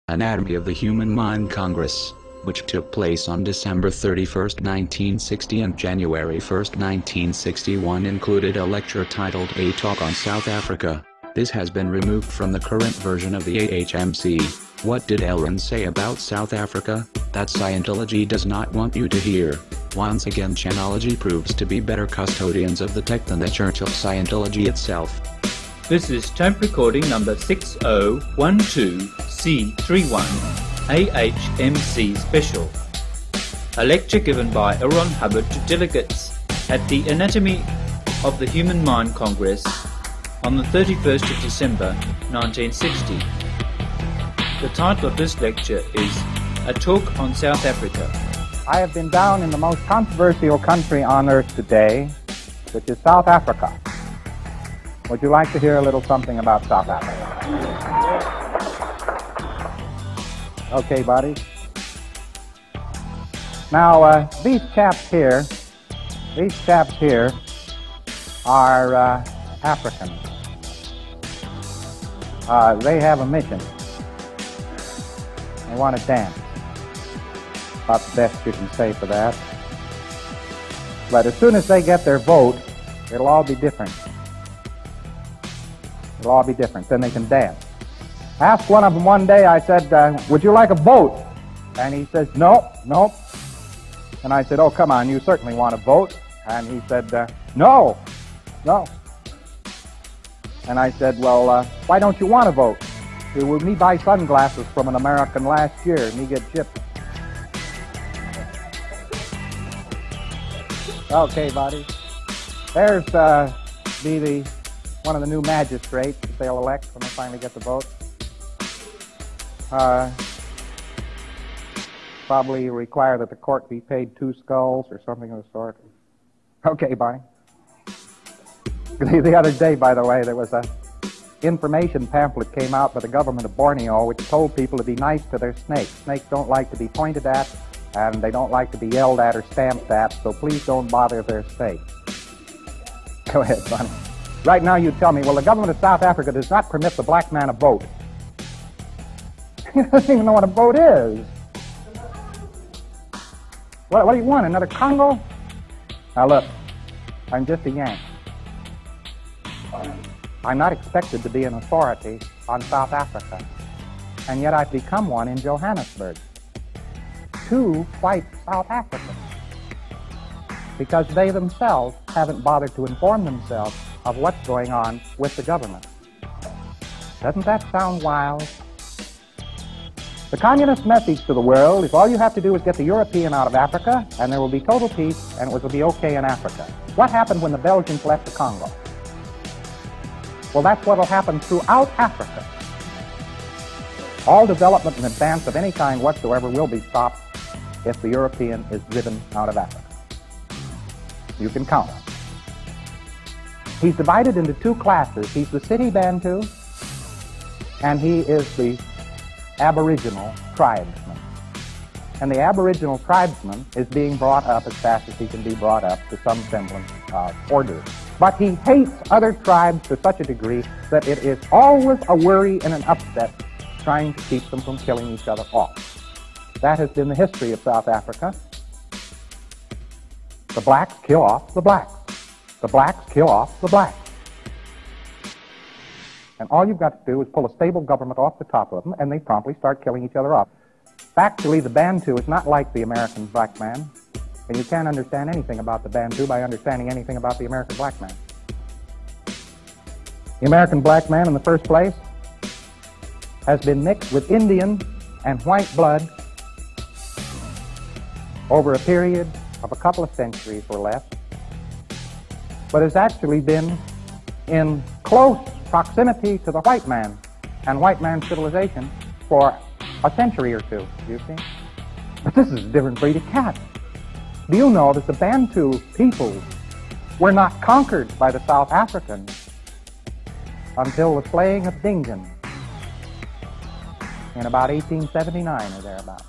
Anatomy of the Human Mind Congress, which took place on December 31, 1960 and January 1, 1961, included a lecture titled A Talk on South Africa. This has been removed from the current version of the AHMC. What did Elron say about South Africa? That Scientology does not want you to hear. Once again, Chanology proves to be better custodians of the tech than the Church of Scientology itself. This is tape recording number 6012C31 AHMC Special. A lecture given by Elron Hubbard to delegates at the Anatomy of the Human Mind Congress on the 31st of December 1960. The title of this lecture is A Talk on South Africa. I have been down in the most controversial country on earth today, which is South Africa. Would you like to hear a little something about South Africa? Okay, buddy. Now, these chaps here are Africans. They have a mission. They want to dance. About the best you can say for that. But as soon as they get their vote, it'll all be different. It'll all be different. Then they can dance. I asked one of them one day, I said, would you like a vote? And he says, nope. And I said, oh, come on, you certainly want a vote. And he said, no. And I said, well, why don't you want a vote? He said, well, me buy sunglasses from an American last year, and me get chipped. Okay, buddy. There's one of the new magistrates that they'll elect when they finally get the vote. Probably require that the court be paid 2 skulls or something of the sort. Okay, buddy. The other day, by the way, there was a information pamphlet came out by the government of Borneo which told people to be nice to their snakes. Snakes don't like to be pointed at, and they don't like to be yelled at or stamped at, so please don't bother their snakes. Go ahead, Sonny. Right now you tell me, well, the government of South Africa does not permit the black man a vote. He doesn't even know what a vote is. What do you want, another Congo? Now look, I'm just a Yank. I'm not expected to be an authority on South Africa, and yet I've become one in Johannesburg. 2 white South Africans, because they themselves haven't bothered to inform themselves of what's going on with the government. Doesn't that sound wild? The communist message to the world is all you have to do is get the European out of Africa, and there will be total peace, and it will be okay in Africa. What happened when the Belgians left the Congo? Well, that's what will happen throughout Africa. All development and advance of any kind whatsoever will be stopped if the European is driven out of Africa. You can count on it. He's divided into 2 classes. He's the city Bantu, and he is the Aboriginal tribesman. And the Aboriginal tribesman is being brought up as fast as he can be brought up to some semblance of order. But he hates other tribes to such a degree that it is always a worry and an upset trying to keep them from killing each other off. That has been the history of South Africa. The blacks kill off the blacks. The blacks kill off the blacks. And all you've got to do is pull a stable government off the top of them, and they promptly start killing each other off. Factually, the Bantu is not like the American black man, and you can't understand anything about the Bantu by understanding anything about the American black man. The American black man, in the first place, has been mixed with Indian and white blood over a period of a couple of centuries or less, but has actually been in close proximity to the white man and white man's civilization for a century or 2, you see? But this is a different breed of cat. Do you know that the Bantu peoples were not conquered by the South Africans until the slaying of Dingaan in about 1879 or thereabouts?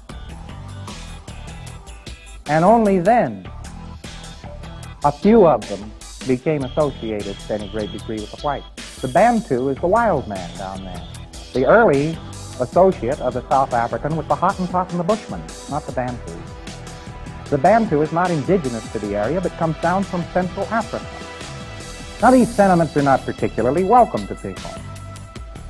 And only then a few of them became associated to any great degree with the whites. The Bantu is the wild man down there. The early associate of the South African was the Hottentot and the Bushman, not the Bantu. The Bantu is not indigenous to the area, but comes down from Central Africa. Now, these sentiments are not particularly welcome to people.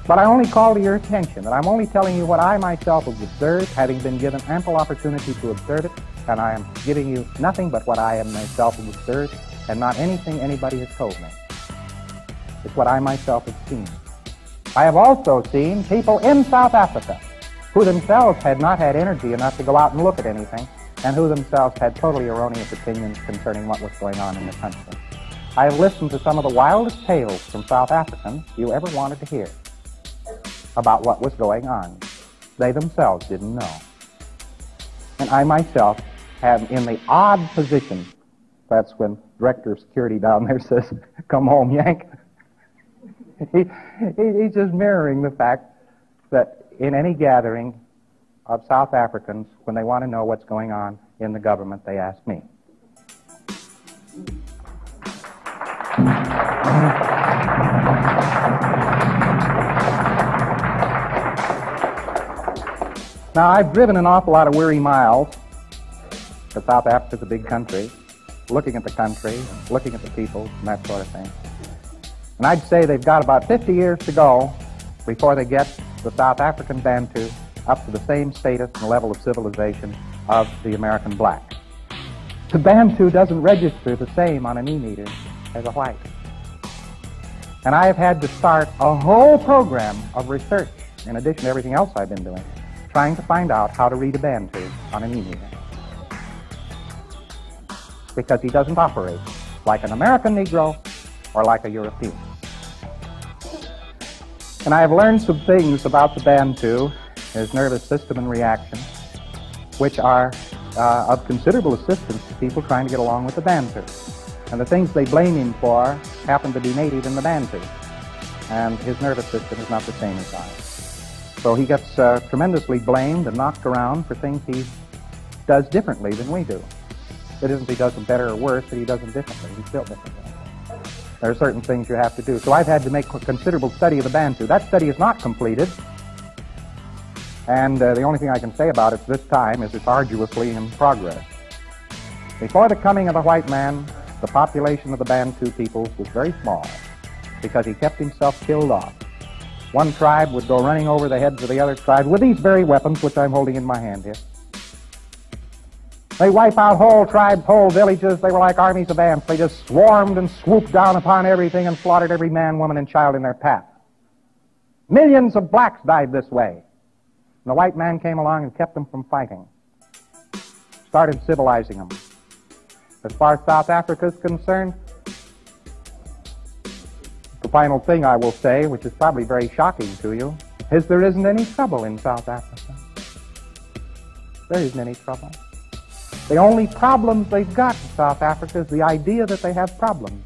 But I only call to your attention that I'm only telling you what I myself have observed, having been given ample opportunity to observe it, and I am giving you nothing but what I am myself have observed, and not anything anybody has told me. It's what I myself have seen. I have also seen people in South Africa who themselves had not had energy enough to go out and look at anything, and who themselves had totally erroneous opinions concerning what was going on in the country. I have listened to some of the wildest tales from South Africans you ever wanted to hear about what was going on. They themselves didn't know. And I myself am in the odd position, that's when Director of Security down there says, "Come home, Yank." He's just mirroring the fact that in any gathering of South Africans, when they want to know what's going on in the government, they ask me. Now, I've driven an awful lot of weary miles, because South Africa's a big country, looking at the country, looking at the people, and that sort of thing. And I'd say they've got about 50 years to go before they get the South African Bantu up to the same status and level of civilization of the American black. The Bantu doesn't register the same on an e-meter as a white. And I have had to start a whole program of research, in addition to everything else I've been doing, trying to find out how to read a Bantu on an e-meter. Because he doesn't operate like an American Negro or like a European. And I have learned some things about the Bantu, his nervous system and reaction, which are of considerable assistance to people trying to get along with the Bantu. And the things they blame him for happen to be native in the Bantu. And his nervous system is not the same as ours. So he gets tremendously blamed and knocked around for things he does differently than we do. It isn't he does them better or worse, but he does them differently. He's built differently. There are certain things you have to do. So I've had to make a considerable study of the Bantu. That study is not completed. And the only thing I can say about it this time is it's arduously in progress. Before the coming of the white man, the population of the Bantu peoples was very small because he kept himself killed off. One tribe would go running over the heads of the other tribe with these very weapons, which I'm holding in my hand here. They wipe out whole tribes, whole villages. They were like armies of ants. They just swarmed and swooped down upon everything and slaughtered every man, woman, and child in their path. Millions of blacks died this way. And the white man came along and kept them from fighting. Started civilizing them. As far as South Africa is concerned, the final thing I will say, which is probably very shocking to you, is there isn't any trouble in South Africa. There isn't any trouble. The only problems they've got in South Africa is the idea that they have problems.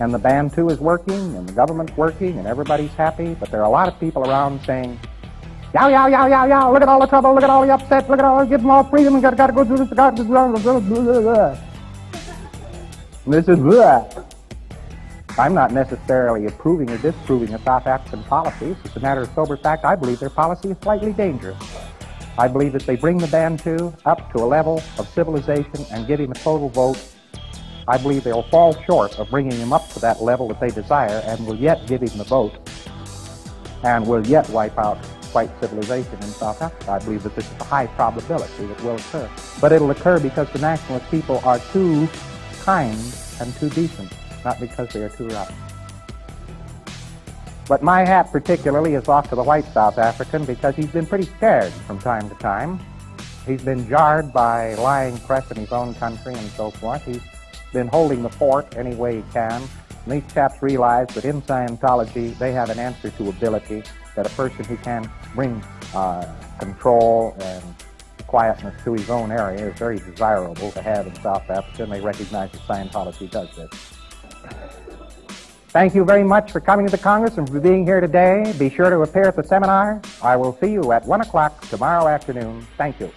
And the Bantu is working, and the government's working, and everybody's happy, but there are a lot of people around saying, yow, yow, yow, yow, yow, look at all the trouble, look at all the upset, look at all, give them all freedom, and gotta go through this, gotta go. And this is blah. I'm not necessarily approving or disproving of South African policies. It's a matter of sober fact. I believe their policy is slightly dangerous. I believe that they bring the Bantu up to a level of civilization and give him a total vote. I believe they'll fall short of bringing him up to that level that they desire and will yet give him the vote and will yet wipe out white civilization in South Africa. I believe that this is a high probability that will occur. But it'll occur because the nationalist people are too kind and too decent, not because they are too rough. But my hat particularly is off to the white South African because he's been pretty scared from time to time. He's been jarred by lying press in his own country and so forth. He's been holding the fort any way he can. And these chaps realize that in Scientology they have an answer to ability, that a person who can bring control and quietness to his own area is very desirable to have in South Africa, and they recognize that Scientology does this. Thank you very much for coming to the Congress and for being here today. Be sure to appear at the seminar. I will see you at 1 o'clock tomorrow afternoon. Thank you.